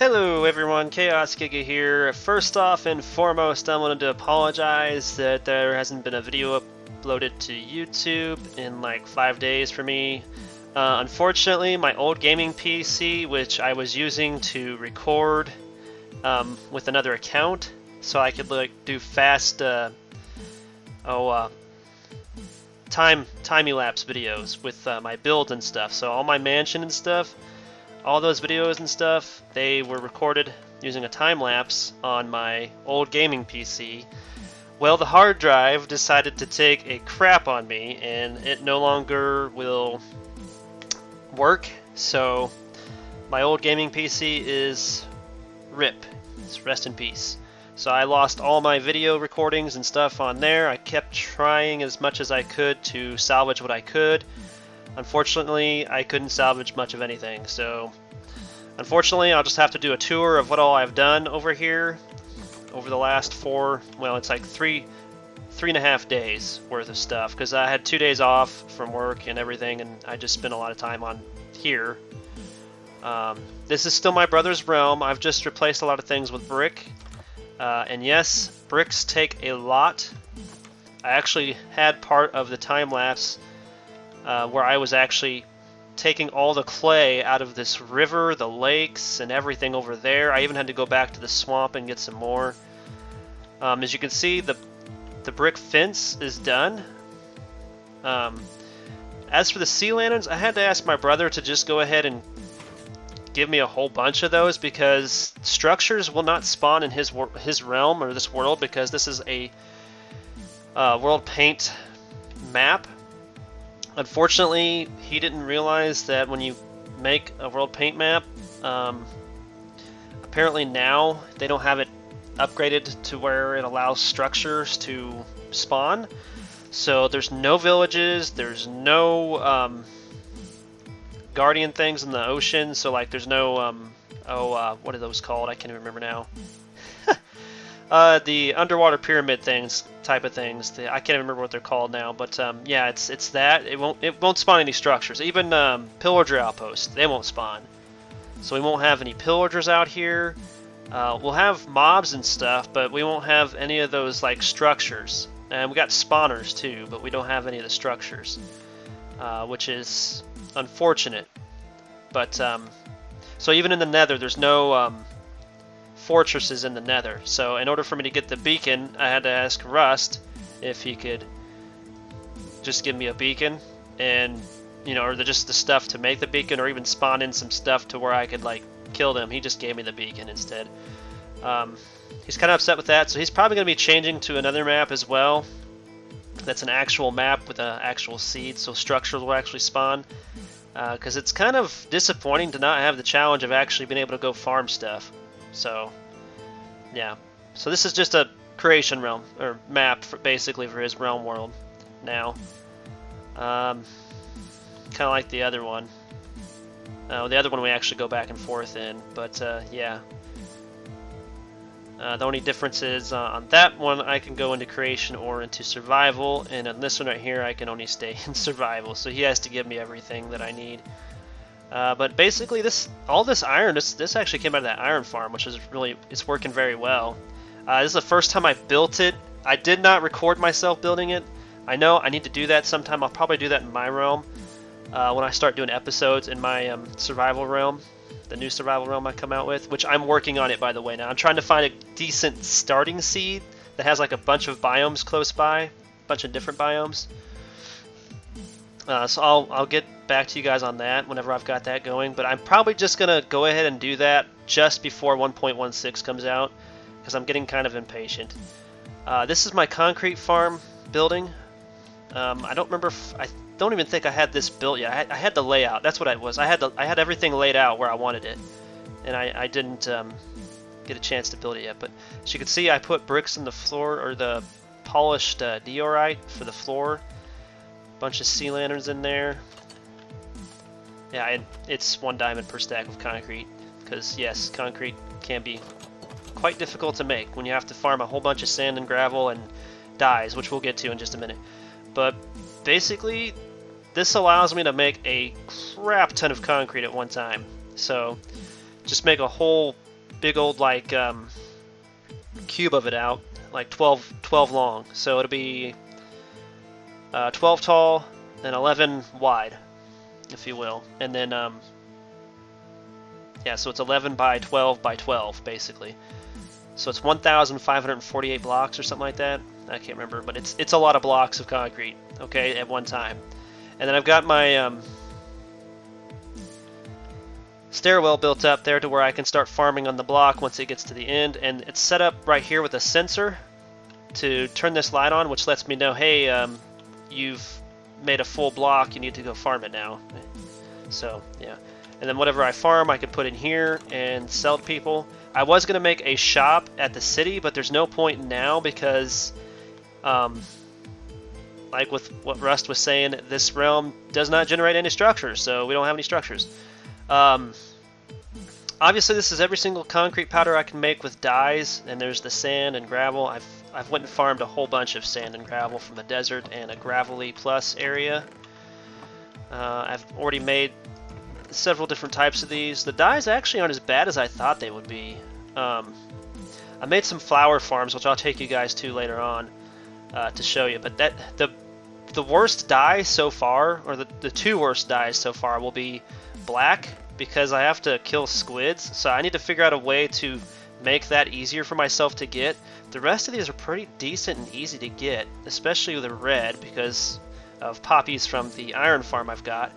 Hello everyone, Chaos Giga here. First off and foremost, I wanted to apologize that there hasn't been a video uploaded to YouTube in like 5 days for me. Unfortunately, my old gaming PC, which I was using to record with another account, so I could like do fast time-elapse videos with my build and stuff. So all my mansion and stuff, all those videos and stuff, they were recorded using a time-lapse on my old gaming PC. Well, the hard drive decided to take a crap on me, and it no longer will work, so my old gaming PC is RIP. It's rest in peace. So I lost all my video recordings and stuff on there. I kept trying as much as I could to salvage what I could. Unfortunately, I couldn't salvage much of anything, so unfortunately I'll just have to do a tour of what all I've done over here over the last it's like three and a half days worth of stuff, because I had 2 days off from work and everything, and I just spent a lot of time on here. This is still my brother's realm. I've just replaced a lot of things with brick, and yes, bricks take a lot. I actually had part of the time-lapse where I was actually taking all the clay out of this river, the lakes, and everything over there. I even had to go back to the swamp and get some more. As you can see, the brick fence is done. As for the sea lanterns, I had to ask my brother to just go ahead and give me a whole bunch of those, because structures will not spawn in his realm or this world, because this is a world paint map. Unfortunately, he didn't realize that when you make a world paint map, apparently now they don't have it upgraded to where it allows structures to spawn. So there's no villages, there's no guardian things in the ocean, so like there's no, what are those called? I can't even remember now. The underwater pyramid things, type of things. I can't remember what they're called now, but yeah, it's that. It won't spawn any structures. Even pillager outposts, they won't spawn. So we won't have any pillagers out here. We'll have mobs and stuff, but we won't have any of those like structures. And we got spawners too, but we don't have any of the structures, which is unfortunate. But so even in the Nether, there's no fortresses in the Nether. So in order for me to get the beacon, I had to ask Rust if he could just give me a beacon, and or just the stuff to make the beacon, or even spawn in some stuff to where I could like kill them. He just gave me the beacon instead. He's kind of upset with that, so he's probably going to be changing to another map as well. That's an actual map with an actual seed, so structures will actually spawn. Because it's kind of disappointing to not have the challenge of actually being able to go farm stuff. So, yeah. So this is just a creation realm, or map, basically, for his realm world now. Kind of like the other one. The other one we actually go back and forth in, but yeah. The only difference is on that one I can go into creation or into survival, and on this one right here I can only stay in survival, so he has to give me everything that I need. But basically all this iron, this actually came out of that iron farm, which is it's working very well. This is the first time I built it. I did not record myself building it. I know I need to do that sometime. I'll probably do that in my realm when I start doing episodes in my survival realm, the new survival realm I come out with, which I'm working on it, by the way. Now I'm trying to find a decent starting seed that has like a bunch of biomes close by, a bunch of different biomes. So I'll get back to you guys on that whenever I've got that going, but I'm probably just gonna go ahead and do that just before 1.16 comes out, because I'm getting kind of impatient. This is my concrete farm building. I don't remember I don't even think I had this built yet. I had the layout. That's what it was. I had everything laid out where I wanted it, and I didn't get a chance to build it yet. But as you can see, I put bricks in the floor, or the polished diorite for the floor. Bunch of sea lanterns in there. Yeah, it's 1 diamond per stack of concrete, because yes, concrete can be quite difficult to make when you have to farm a whole bunch of sand and gravel and dyes, which we'll get to in just a minute. But basically, this allows me to make a crap ton of concrete at one time. So just make a whole big old like cube of it out, like 12 long. So it'll be 12 tall and 11 wide, if you will. And then yeah, so it's 11 by 12 by 12 basically. So it's 1,548 blocks or something like that. I can't remember, but it's a lot of blocks of concrete, okay, at one time. And then I've got my stairwell built up there to where I can start farming on the block once it gets to the end. And it's set up right here with a sensor to turn this light on, which lets me know, hey, you've made a full block, you need to go farm it now. So, yeah. And then whatever I farm, I could put in here and sell to people. I was going to make a shop at the city, but there's no point now because, like with what Rust was saying, this realm does not generate any structures, so we don't have any structures. Obviously, this is every single concrete powder I can make with dyes, and there's the sand and gravel. I've went and farmed a whole bunch of sand and gravel from the desert and a gravelly plus area. I've already made several different types of these. The dyes actually aren't as bad as I thought they would be. I made some flower farms, which I'll take you guys to later on to show you. But the worst dye so far, or the two worst dyes so far, will be black, because I have to kill squids. So I need to figure out a way to make that easier for myself to get. The rest of these are pretty decent and easy to get, especially the red because of poppies from the iron farm I've got.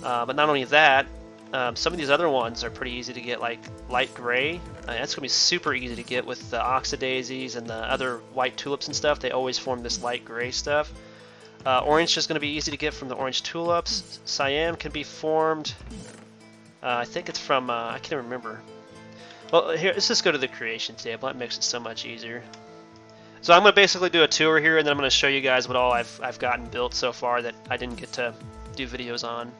But not only that, some of these other ones are pretty easy to get, like light gray. That's going to be super easy to get with the oxidaisies and the other white tulips and stuff. They always form this light gray stuff. Orange is going to be easy to get from the orange tulips. Cyan can be formed. I think it's from, I can't remember. Well, here, let's just go to the creation table. That makes it so much easier. So I'm going to basically do a tour here, and then I'm going to show you guys what all I've gotten built so far that I didn't get to do videos on.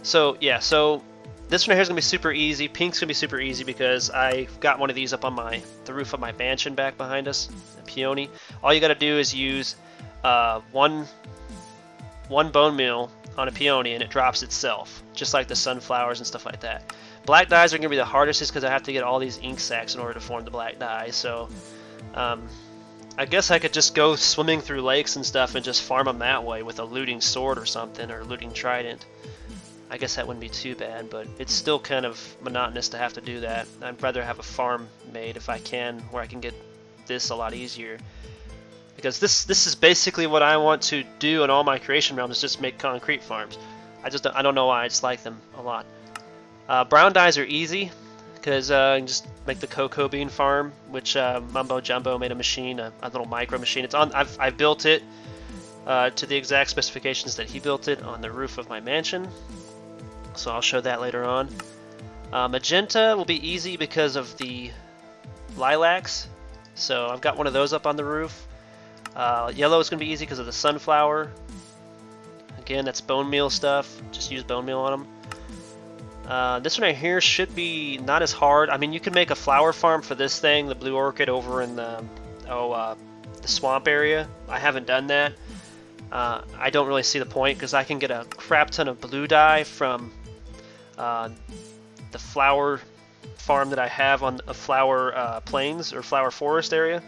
So yeah, so this one here is going to be super easy. Pink's going to be super easy because I've got one of these up on the roof of my mansion back behind us, a peony. All you got to do is use one bone meal on a peony and it drops itself, just like the sunflowers and stuff like that. Black dyes are going to be the hardest just because I have to get all these ink sacs in order to form the black dye. So I guess I could just go swimming through lakes and stuff and just farm them that way with a looting sword or something, or a looting trident. I guess that wouldn't be too bad, but it's still kind of monotonous to have to do that. I'd rather have a farm made if I can, where I can get this a lot easier. Because this is basically what I want to do in all my creation realms, is just make concrete farms. I don't know why, I just like them a lot. Brown dyes are easy, because you can just make the cocoa bean farm, which Mumbo Jumbo made a machine, a little micro machine. It's on. I've built it to the exact specifications that he built it on the roof of my mansion. So I'll show that later on. Magenta will be easy because of the lilacs. So I've got one of those up on the roof. Yellow is going to be easy because of the sunflower. Again, that's bone meal stuff. Just use bone meal on them. This one right here should be not as hard. I mean, you can make a flower farm for this thing, the blue orchid over in the swamp area. I haven't done that. I don't really see the point because I can get a crap ton of blue dye from the flower farm that I have on a flower plains or flower forest area.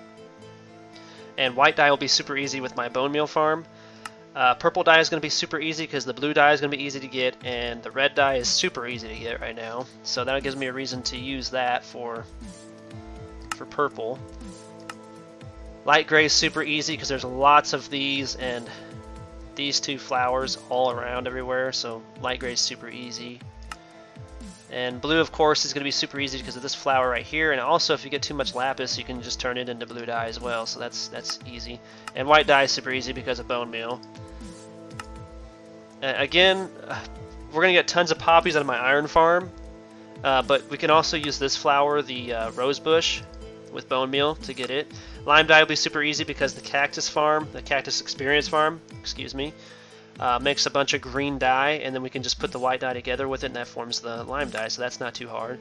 And white dye will be super easy with my bone meal farm. Purple dye is going to be super easy because the blue dye is going to be easy to get, and the red dye is super easy to get right now. So that gives me a reason to use that for purple. Light gray is super easy because there's lots of these and these two flowers all around everywhere, so light gray is super easy. And blue, of course, is going to be super easy because of this flower right here, and also if you get too much lapis, you can just turn it into blue dye as well, so that's easy. And white dye is super easy because of bone meal. Again, we're going to get tons of poppies out of my iron farm, but we can also use this flower, the rose bush, with bone meal to get it. Lime dye will be super easy because the cactus farm, the cactus experience farm, excuse me, makes a bunch of green dye, and then we can just put the white dye together with it, and that forms the lime dye, so that's not too hard.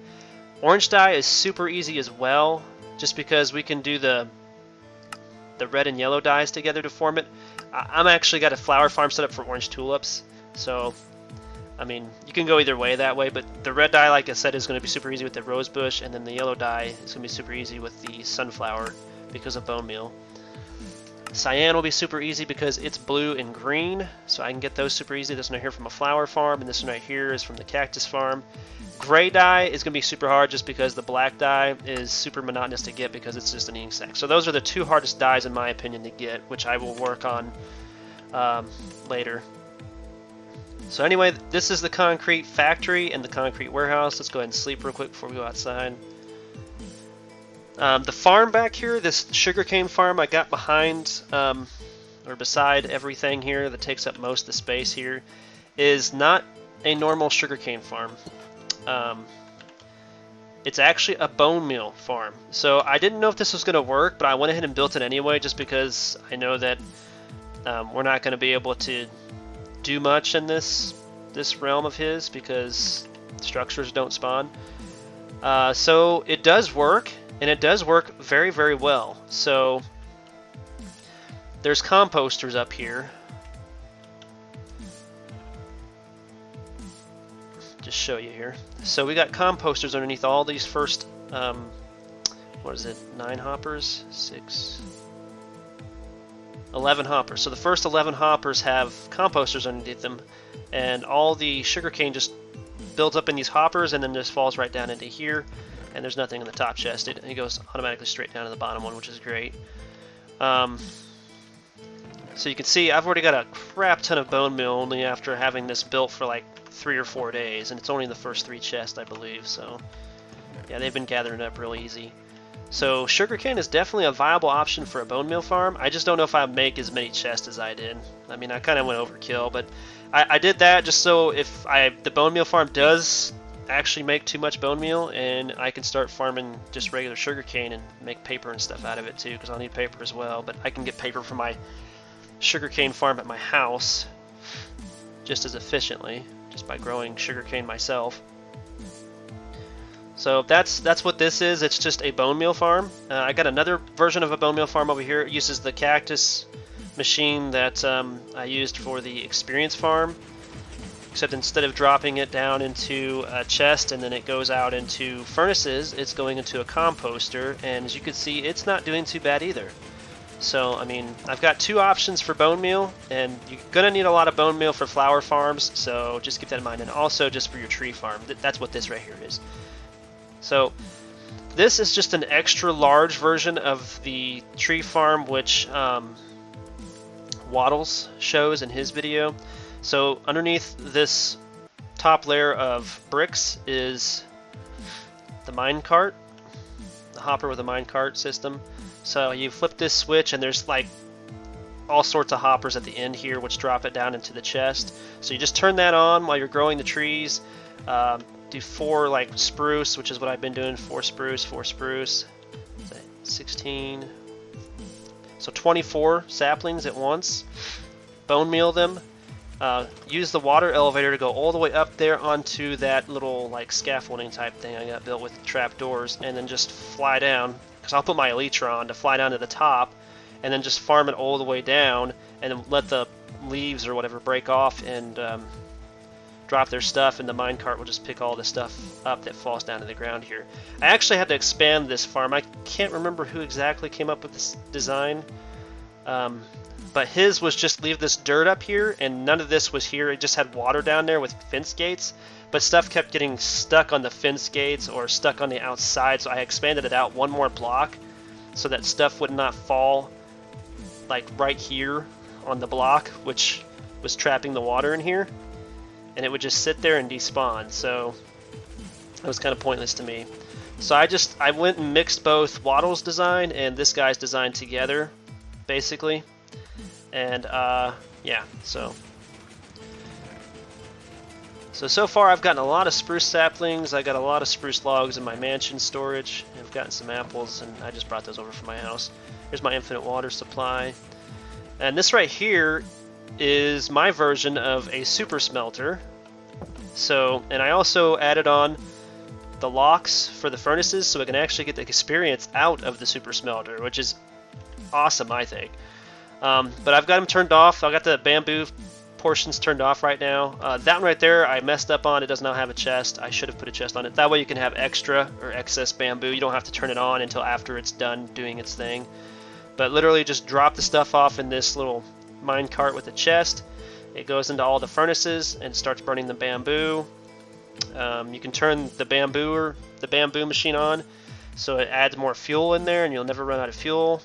Orange dye is super easy as well, just because we can do the red and yellow dyes together to form it. I'm actually got a flower farm set up for orange tulips, so I mean, you can go either way that way, but the red dye, like I said, is going to be super easy with the rose bush, and then the yellow dye is going to be super easy with the sunflower because of bone meal. Cyan will be super easy because it's blue and green, so I can get those super easy. This one right here from a flower farm, and this one right here is from the cactus farm. Gray dye is going to be super hard just because the black dye is super monotonous to get because it's just an ink sac. So those are the two hardest dyes in my opinion to get, which I will work on later. So anyway, this is the concrete factory and the concrete warehouse. Let's go ahead and sleep real quick before we go outside. The farm back here, this sugarcane farm I got behind or beside everything here that takes up most of the space here, is not a normal sugarcane farm. It's actually a bone meal farm. So I didn't know if this was going to work, but I went ahead and built it anyway just because I know that we're not going to be able to do much in this realm of his because structures don't spawn. So it does work, and it does work very, very well. So there's composters up here. Just show you here. So we got composters underneath all these first, what is it, 9 hoppers? 11 hoppers. So the first 11 hoppers have composters underneath them, and all the sugarcane just builds up in these hoppers and then just falls right down into here, and there's nothing in the top chest. It goes automatically straight down to the bottom one, which is great. So you can see I've already got a crap ton of bone meal only after having this built for like 3 or 4 days, and it's only in the first 3 chests, I believe. So yeah, they've been gathering up real easy. So sugarcane is definitely a viable option for a bone meal farm. I just don't know if I'd make as many chests as I did. I mean, I kind of went overkill, but I did that just so if the bone meal farm does actually make too much bone meal, and I can start farming just regular sugarcane and make paper and stuff out of it too, because I'll need paper as well. But I can get paper from my sugarcane farm at my house just as efficiently, just by growing sugarcane myself. So that's what this is. It's just a bone meal farm. I got another version of a bone meal farm over here. It uses the cactus machine that I used for the experience farm, except instead of dropping it down into a chest and then it goes out into furnaces, it's going into a composter, and as you can see, it's not doing too bad either. So I mean, I've got 2 options for bone meal, and you're gonna need a lot of bone meal for flower farms, so just keep that in mind, and also just for your tree farm. That's what this right here is. So this is just an extra large version of the tree farm, which Waddles shows in his video. So underneath this top layer of bricks is the minecart, the hopper with a minecart system. So you flip this switch and there's like all sorts of hoppers at the end here which drop it down into the chest. So you just turn that on while you're growing the trees. Do 4 like spruce, which is what I've been doing. 4 spruce, 4 spruce, 16, so 24 saplings at once. Bone meal them. Use the water elevator to go all the way up there onto that little like scaffolding type thing I got built with trap doors, and then just fly down, because I'll put my elytra on to fly down to the top, and then just farm it all the way down, and then let the leaves or whatever break off and drop their stuff, and the minecart will just pick all the stuff up that falls down to the ground here. I actually had to expand this farm. I can't remember who exactly came up with this design, but his was just leave this dirt up here, and none of this was here. It just had water down there with fence gates, but stuff kept getting stuck on the fence gates or stuck on the outside, so I expanded it out 1 more block so that stuff would not fall like right here on the block, which was trapping the water in here, and it would just sit there and despawn. So it was kind of pointless to me. So I went and mixed both Waddle's design and this guy's design together, basically. And yeah, so far I've gotten a lot of spruce saplings. I got a lot of spruce logs in my mansion storage. I've gotten some apples, and I just brought those over from my house. Here's my infinite water supply. And this right here is my version of a super smelter. So, and I also added on the locks for the furnaces so I can actually get the experience out of the super smelter, which is awesome, I think. But I've got them turned off. I got the bamboo portions turned off right now. That one right there I messed up on. It does not have a chest. I should have put a chest on it. That way you can have extra or excess bamboo. You don't have to turn it on until after it's done doing its thing. But literally just drop the stuff off in this little mine cart with a chest. It goes into all the furnaces and starts burning the bamboo. You can turn the bamboo machine on, so it adds more fuel in there and you'll never run out of fuel.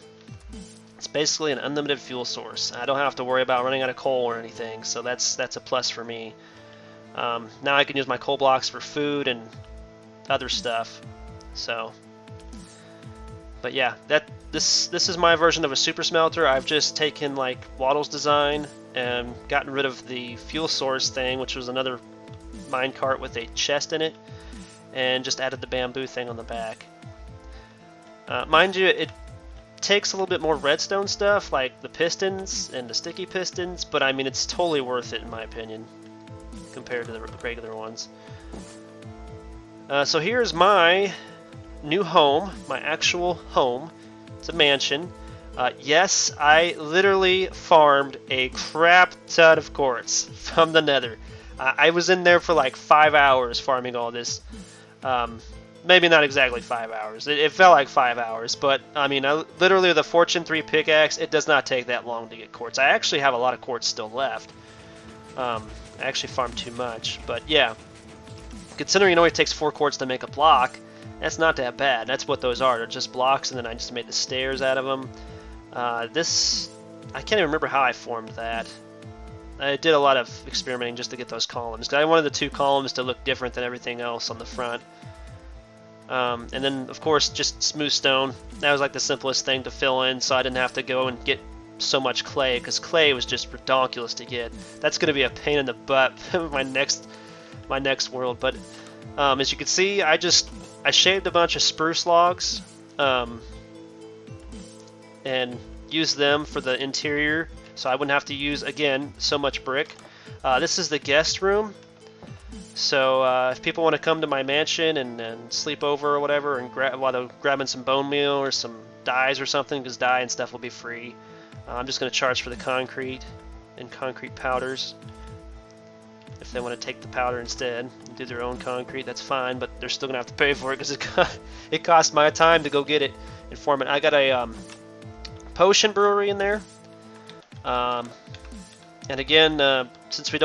It's basically an unlimited fuel source. I don't have to worry about running out of coal or anything, so that's a plus for me. Now I can use my coal blocks for food and other stuff. So, but yeah, this is my version of a super smelter. I've just taken like Waddle's design and gotten rid of the fuel source thing, which was another minecart with a chest in it, and just added the bamboo thing on the back. Mind you, it takes a little bit more redstone stuff like the pistons and the sticky pistons, but I mean it's totally worth it in my opinion compared to the regular ones. So here's my new home, my actual home. It's a mansion. Yes, I literally farmed a crap ton of quartz from the nether. I was in there for like 5 hours farming all this. Maybe not exactly 5 hours. It felt like 5 hours, but I mean, literally with a Fortune 3 pickaxe, it does not take that long to get quartz. I actually have a lot of quartz still left. I actually farmed too much, but yeah. Considering it only takes 4 quartz to make a block, that's not that bad. That's what those are. They're just blocks, and then I just made the stairs out of them. I can't even remember how I formed that. I did a lot of experimenting just to get those columns. I wanted the 2 columns to look different than everything else on the front. And then, of course, just smooth stone. That was like the simplest thing to fill in, so I didn't have to go and get so much clay, because clay was just ridiculous to get. That's going to be a pain in the butt my next world. But as you can see, I shaved a bunch of spruce logs and used them for the interior, so I wouldn't have to use, again, so much brick. This is the guest room. So if people want to come to my mansion and sleep over or whatever, and while they're grabbing some bone meal or some dyes or something, because dye and stuff will be free. I'm just going to charge for the concrete and concrete powders. If they want to take the powder instead and do their own concrete, that's fine, but they're still going to have to pay for it because it cost my time to go get it and form it. I got a potion brewery in there. And again, since we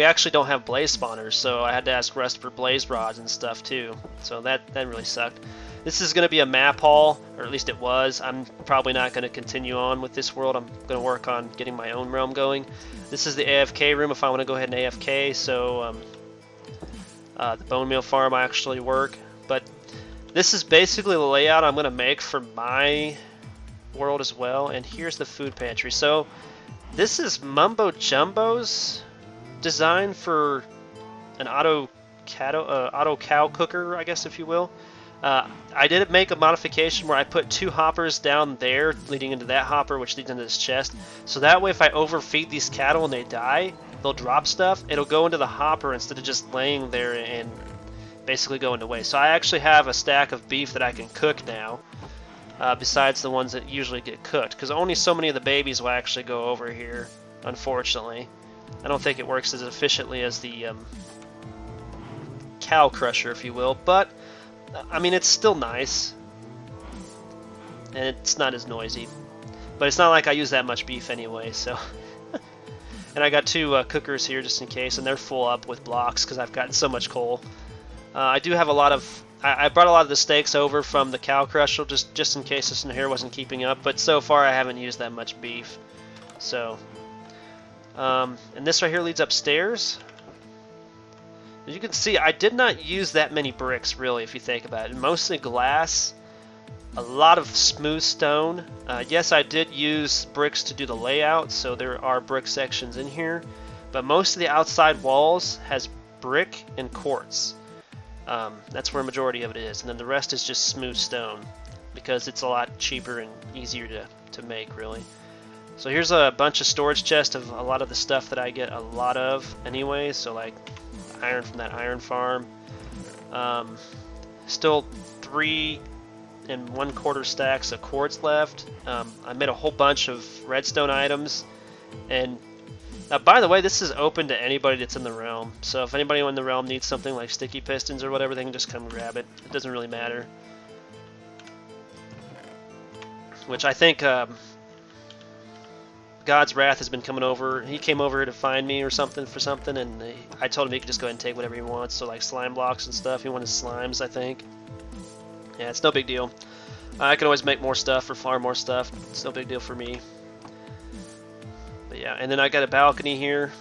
actually don't have blaze spawners, so I had to ask Rust for blaze rods and stuff too. So that really sucked. This is going to be a map haul, or at least it was. I'm probably not going to continue on with this world. I'm going to work on getting my own realm going. This is the AFK room if I want to go ahead and AFK, so the bone meal farm I actually work. But this is basically the layout I'm going to make for my world as well. And here's the food pantry. So this is Mumbo Jumbo's design for an auto cow cooker, I guess, if you will. I did make a modification where I put 2 hoppers down there leading into that hopper, which leads into this chest. So that way if I overfeed these cattle and they die, they'll drop stuff. It'll go into the hopper instead of just laying there and basically going to waste. So I actually have a stack of beef that I can cook now, besides the ones that usually get cooked, because only so many of the babies will actually go over here, unfortunately. I don't think it works as efficiently as the cow crusher, if you will, but I mean, it's still nice, and it's not as noisy, but it's not like I use that much beef anyway, so. And I got 2 cookers here just in case, and they're full up with blocks because I've gotten so much coal. I do have a lot of, I brought a lot of the steaks over from the cow crusher just in case this in here wasn't keeping up, but so far I haven't used that much beef. So, and this right here leads upstairs. As you can see, I did not use that many bricks, really, if you think about it. Mostly glass, a lot of smooth stone. Yes, I did use bricks to do the layout, so there are brick sections in here. But most of the outside walls has brick and quartz. That's where a majority of it is. And then the rest is just smooth stone, because it's a lot cheaper and easier to make, really. So here's a bunch of storage chests of a lot of the stuff that I get a lot of anyway, so like iron from that iron farm. Still 3 1/4 stacks of quartz left. I made a whole bunch of redstone items, and By the way, this is open to anybody that's in the realm. So if anybody in the realm needs something like sticky pistons or whatever, they can just come grab it. It doesn't really matter. Which I think God's wrath has been coming over. He came over here to find me or something for something, and I told him he could just go ahead and take whatever he wants. So like slime blocks and stuff. He wanted slimes, I think. Yeah, it's no big deal. I can always make more stuff or farm more stuff. It's no big deal for me. But yeah, and then I got a balcony here,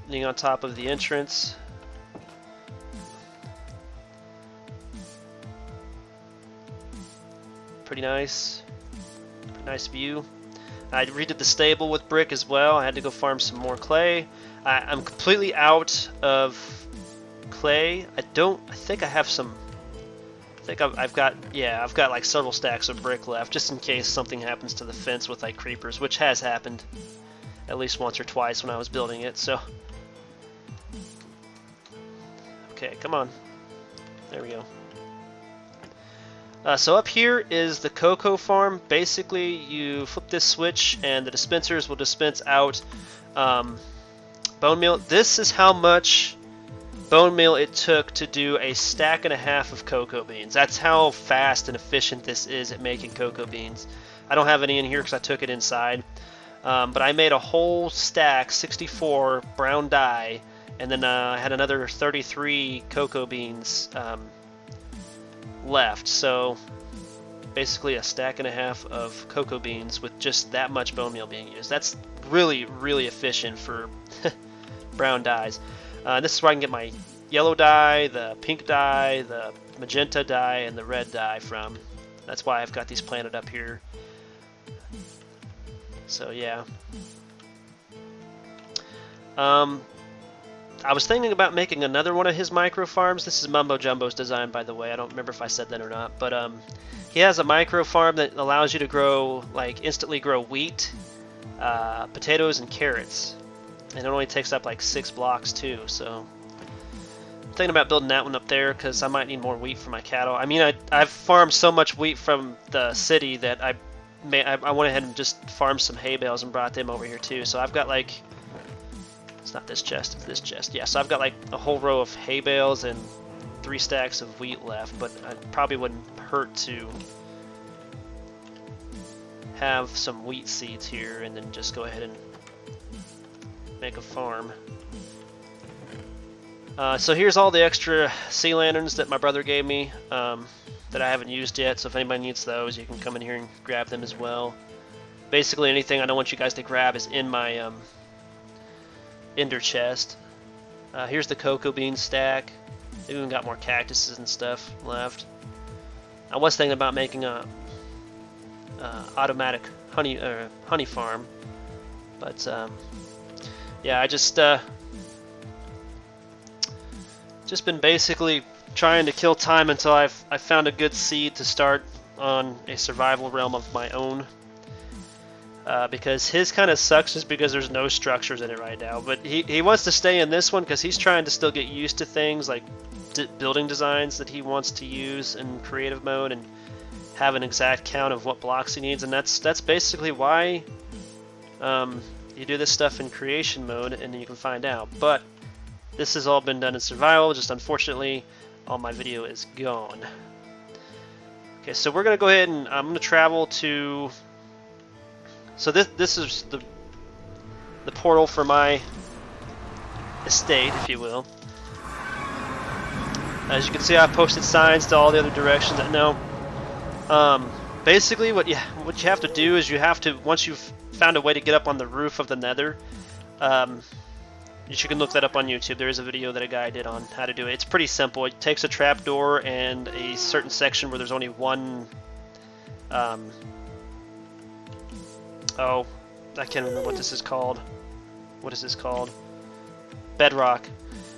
leaning on top of the entrance. Pretty nice. Pretty nice view. I redid the stable with brick as well. I had to go farm some more clay. I'm completely out of clay. I think I have some. I think I've got like several stacks of brick left, just in case something happens to the fence with like creepers, which has happened at least once or twice when I was building it. So, okay, come on. There we go. So up here is the cocoa farm. Basically, you flip this switch and the dispensers will dispense out bone meal. This is how much bone meal it took to do a stack and a half of cocoa beans. That's how fast and efficient this is at making cocoa beans. I don't have any in here because I took it inside. But I made a whole stack, 64 brown dye, and then I had another 33 cocoa beans left. So basically a stack and a half of cocoa beans with just that much bone meal being used. That's really, really efficient for brown dyes. This is where I can get my yellow dye, the pink dye, the magenta dye, and the red dye from. That's why I've got these planted up here. So yeah. I was thinking about making another one of his micro farms. This is Mumbo Jumbo's design, by the way. I don't remember if I said that or not, but he has a micro farm that allows you to grow, like, instantly grow wheat, potatoes, and carrots, and it only takes up like 6 blocks too. So I'm thinking about building that one up there because I might need more wheat for my cattle. I mean, I've farmed so much wheat from the city that I went ahead and just farmed some hay bales and brought them over here too. So I've got like. It's not this chest, it's this chest. Yeah, so I've got like a whole row of hay bales and 3 stacks of wheat left, but it probably wouldn't hurt to have some wheat seeds here and then just go ahead and make a farm. So here's all the extra sea lanterns that my brother gave me that I haven't used yet, so if anybody needs those, you can come in here and grab them as well. Basically anything I don't want you guys to grab is in my ender chest. Here's the cocoa bean stack. They've even got more cactuses and stuff left. I was thinking about making a automatic honey farm, but yeah, I just been basically trying to kill time until I found a good seed to start on a survival realm of my own. Because his kind of sucks just because there's no structures in it right now. But he wants to stay in this one because he's trying to still get used to things like building designs that he wants to use in creative mode and have an exact count of what blocks he needs. And that's basically why you do this stuff in creation mode, and then you can find out. But this has all been done in survival. Just unfortunately, all my video is gone. Okay, so we're going to go ahead and I'm going to travel to... So this is the portal for my estate, if you will. As you can see, I've posted signs to all the other directions. Now, basically, what you have to do is you have to, once you've found a way to get up on the roof of the Nether, you can look that up on YouTube. There is a video that a guy did on how to do it. It's pretty simple. It takes a trapdoor and a certain section where there's only one. Oh, I can't remember what this is called. What is this called? Bedrock.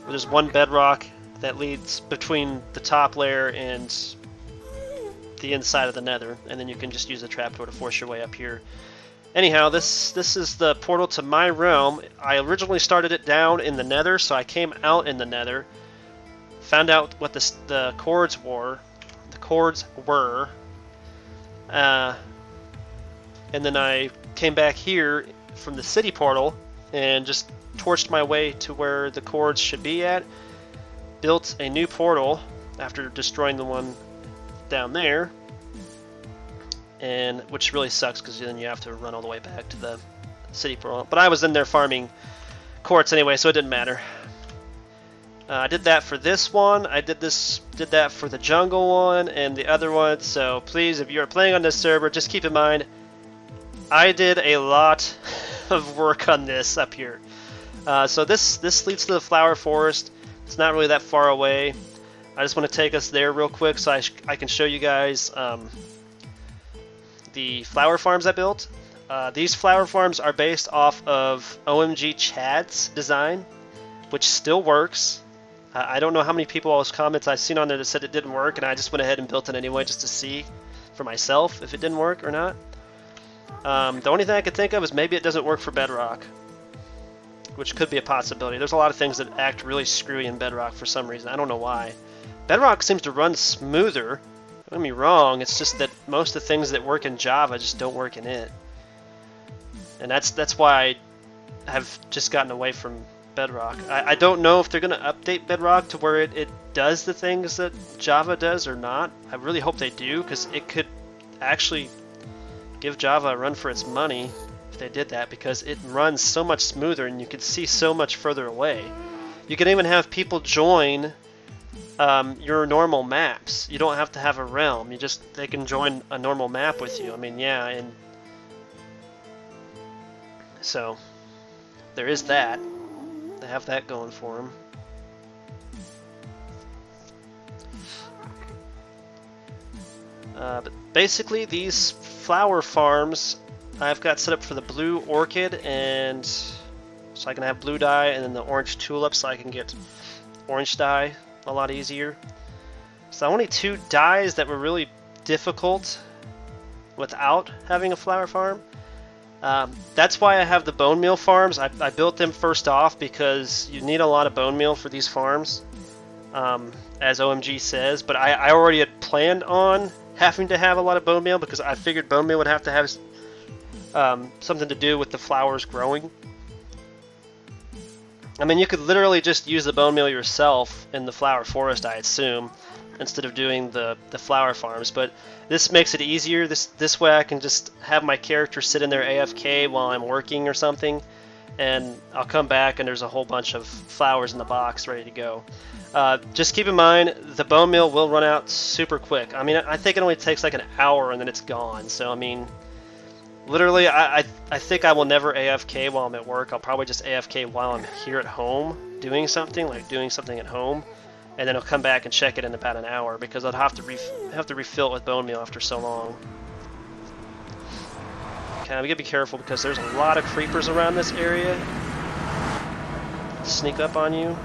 Well, there's one bedrock that leads between the top layer and the inside of the Nether, and then you can just use the trapdoor to force your way up here. Anyhow, this is the portal to my realm. I originally started it down in the Nether, so I came out in the Nether, found out what the cords were. And then I came back here from the city portal and just torched my way to where the cords should be at. Built a new portal after destroying the one down there, and which really sucks because then you have to run all the way back to the city portal. But I was in there farming quartz anyway, so it didn't matter. I did that for this one. I did that for the jungle one and the other one. So please, if you are playing on this server, just keep in mind, I did a lot of work on this up here. So this leads to the flower forest. It's not really that far away. I just want to take us there real quick so I can show you guys the flower farms I built. These flower farms are based off of OMG Chad's design, which still works. I don't know how many people's comments I've seen on there that said it didn't work, and I just went ahead and built it anyway just to see for myself if it didn't work or not. The only thing I could think of is maybe it doesn't work for Bedrock, which could be a possibility. There's a lot of things that act really screwy in Bedrock for some reason. I don't know why. Bedrock seems to run smoother. Don't get me wrong, it's just that most of the things that work in Java just don't work in it. And that's why I have just gotten away from Bedrock. I don't know if they're going to update Bedrock to where it does the things that Java does or not. I really hope they do, because it could actually give Java a run for its money if they did that, because it runs so much smoother and you can see so much further away. You can even have people join your normal maps. You don't have to have a realm. They can join a normal map with you. I mean, yeah, and so there is that. They have that going for them. But basically, these flower farms I've got set up for the blue orchid, and so I can have blue dye, and then the orange tulip so I can get orange dye a lot easier. So only two dyes that were really difficult without having a flower farm. That's why I have the bone meal farms. I built them first off because you need a lot of bone meal for these farms, as OMG says, but I already had planned on having to have a lot of bone meal because I figured bone meal would have to have something to do with the flowers growing. I mean, you could literally just use the bone meal yourself in the flower forest, I assume, instead of doing the flower farms, but this makes it easier. This way I can just have my character sit in there AFK while I'm working or something, and I'll come back and there's a whole bunch of flowers in the box ready to go. Just keep in mind, the bone meal will run out super quick. I mean, I think it only takes like an hour and then it's gone, so I mean, literally, I think I will never AFK while I'm at work. I'll probably just AFK while I'm here at home doing something, like doing something at home, and then I'll come back and check it in about an hour because I'd have to refill it with bone meal after so long. Okay, I'm gonna be careful because there's a lot of creepers around this area. Sneak up on you.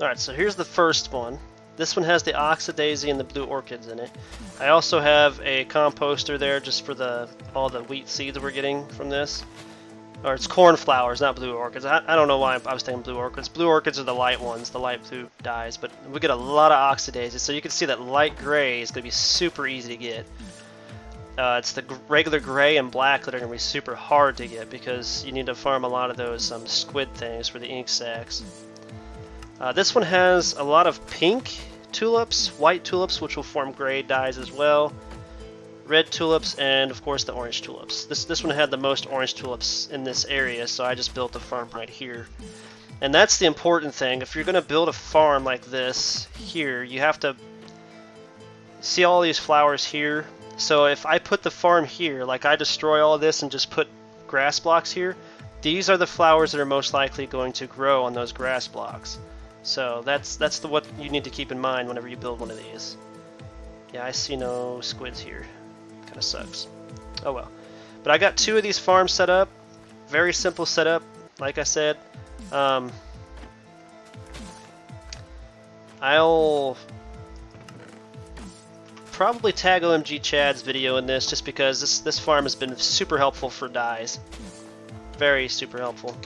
Alright, so here's the first one. This one has the oxidaisy and the blue orchids in it. I also have a composter there just for all the wheat seeds we're getting from this. Or it's cornflowers, not blue orchids. I don't know why I was thinking blue orchids. Blue orchids are the light ones, the light blue dyes, but we get a lot of oxidases, so you can see that light gray is going to be super easy to get. It's the regular gray and black that are going to be super hard to get because you need to farm a lot of those squid things for the ink sacs. This one has a lot of pink tulips, white tulips, which will form gray dyes as well, red tulips, and of course the orange tulips. This one had the most orange tulips in this area, so I just built a farm right here. And that's the important thing. If you're going to build a farm like this here, you have to see all these flowers here. So if I put the farm here, like I destroy all of this and just put grass blocks here, these are the flowers that are most likely going to grow on those grass blocks. So that's what you need to keep in mind whenever you build one of these. Yeah, I see no squids here. Kind of sucks. Oh well. But I got two of these farms set up. Very simple setup, like I said. I'll probably tag OMG Chad's video in this, just because this farm has been super helpful for dyes. Very super helpful.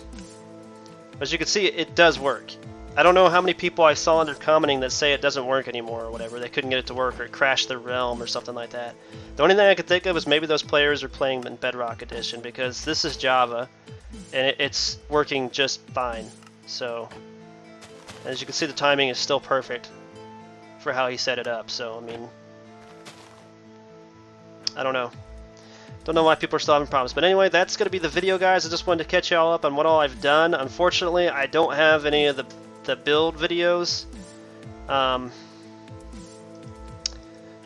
As you can see, it does work. I don't know how many people I saw under commenting that say it doesn't work anymore or whatever. They couldn't get it to work or it crashed their realm or something like that. The only thing I could think of is maybe those players are playing in Bedrock Edition, because this is Java and it's working just fine. So, as you can see, the timing is still perfect for how he set it up. So, I mean, I don't know. Don't know why people are still having problems. But anyway, that's going to be the video, guys. I just wanted to catch y'all up on what all I've done. Unfortunately, I don't have any of the build videos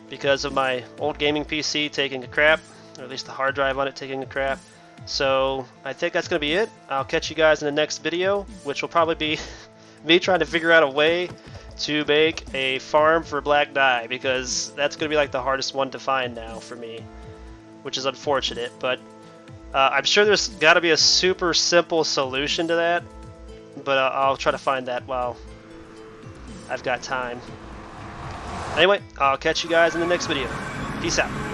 because of my old gaming PC taking a crap, or at least the hard drive on it taking a crap. So I think that's going to be it. I'll catch you guys in the next video, which will probably be me trying to figure out a way to make a farm for black dye, because that's going to be like the hardest one to find now for me, which is unfortunate. But I'm sure there's got to be a super simple solution to that, but I'll try to find that while I've got time. Anyway, I'll catch you guys in the next video. Peace out.